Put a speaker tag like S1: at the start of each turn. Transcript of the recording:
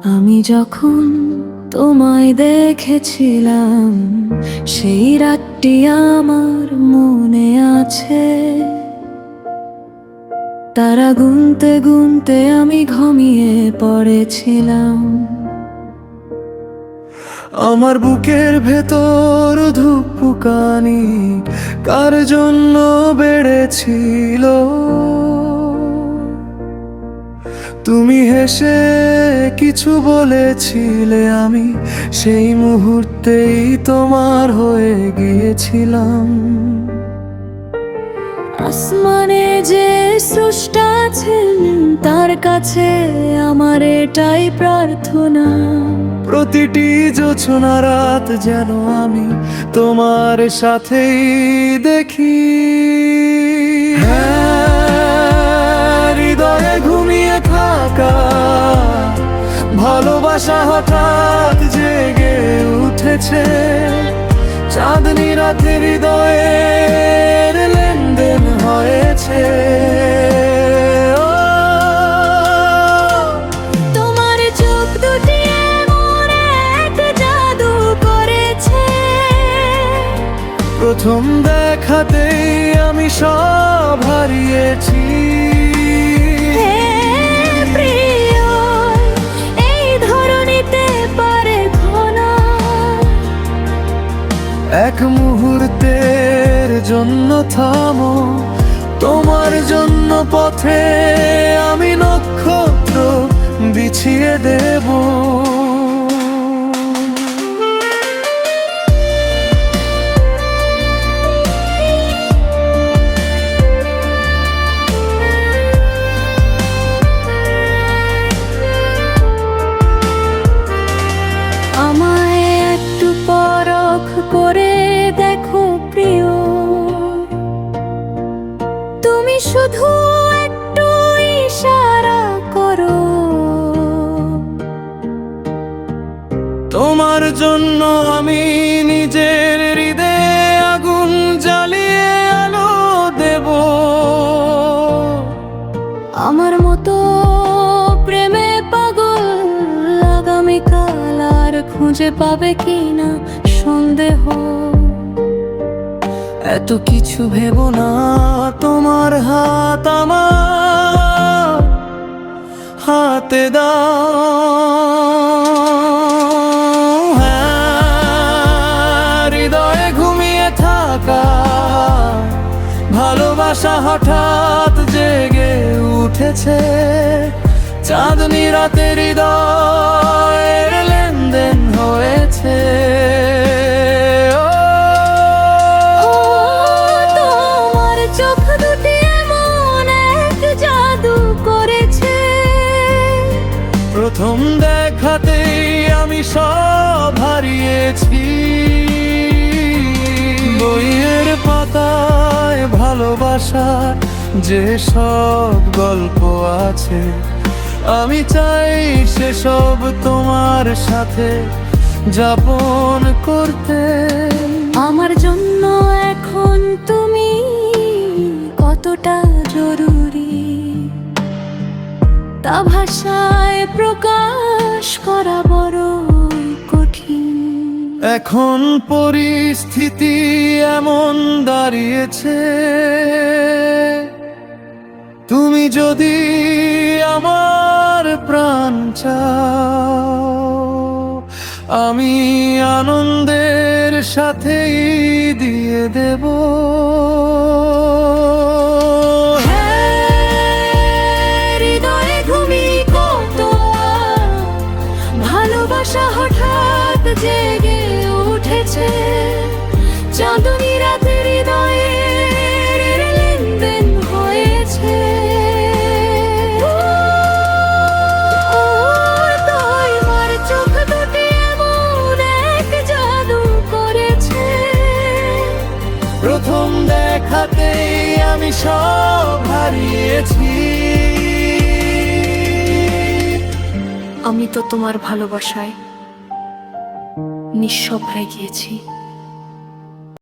S1: আমি যখন তোমায় দেখেছিলাম সেই রাতটি আমার মনে আছে। তারা গুনতে গুনতে আমি ঘুমিয়ে পড়েছিলাম।
S2: আমার বুকের ভেতর ধুকপুকানি কার জন্য বেড়েছিল। তুমি হেসে কিছু বলেছিলে, আমি সেই মুহূর্তেই তোমার হয়ে গিয়েছিলাম।
S1: আসমানে যে স্রষ্টা আছেন তার কাছে আমার এটাই প্রার্থনা,
S2: প্রতিটি জোছনা রাত যেন আমি তোমার সাথেই দেখি। হ্যাঁ, হৃদয়ে ঘুমিয়ে থাকা ভালোবাসা হঠাৎ জেগে উঠেছে। চাঁদনি রাতে হৃদয়ের লেনদেন হয়েছে।
S1: তোমার চোখ দুটি এমন এক জাদু করেছে।
S2: প্রথম দেখাতেই আমি সব হারিয়েছি।
S1: হে প্রিয়, এই ধরনীতে পারে ঘনা।
S2: এক মুহূর্তের জন্য থামো, তোমার জন্য পথে আমি নক্ষত্র বিছিয়ে দেব।
S1: আমায় একটু পরখ করে দেখো প্রিয়, তুমি শুধু একটু ইশারা করো।
S2: তোমার জন্য আমি নিজের হৃদয়ে আগুন জ্বালিয়ে আলো দেব।
S1: আমার মতো প্রেমে পাগল আগামীকাল আর খুঁজে পাবে কিনা সন্দেহ।
S2: এত কিছু ভেবো না, তোমার হাত আমার হাতে দাও। হ্যাঁ, হৃদয়ে ঘুমিয়ে থাকা ভালোবাসা হঠাৎ জেগে উঠেছে। চাঁদনি রাতে হৃদয়ের লেনদেন হয়েছে।
S1: ও, তোমার চোখ দুটি এমন এক জাদু করেছে।
S2: প্রথম দেখাতেই আমি সব হারিয়েছি। বইয়ের পাতায় ভালোবাসার যে সব গল্প আছে, আমি চাই সেসব তোমার সাথে যাপন করতে।
S1: আমার জন্য এখন তুমি কতটা জরুরি তা ভাষায় প্রকাশ করা বড় কঠিন।
S2: এখন পরিস্থিতি এমন দাঁড়িয়েছে, তুমি যদি আমার প্রাণ চাও, আমি আনন্দের সাথেই দিয়ে দেব।
S1: হৃদয়ে ঘুমি কত ভালোবাসা হঠাৎ জেগে উঠেছে। চাঁদনি রাতে হৃদয়ের লেনদেন হয়েছে। তোমার চোখ দুটি এমন এক জাদু করেছে।
S2: প্রথম দেখাতেই আমি সব হারিয়েছি।
S1: আমি তো তোমার ভালোবাসায় নিঃস্ব হয়ে গিয়েছি।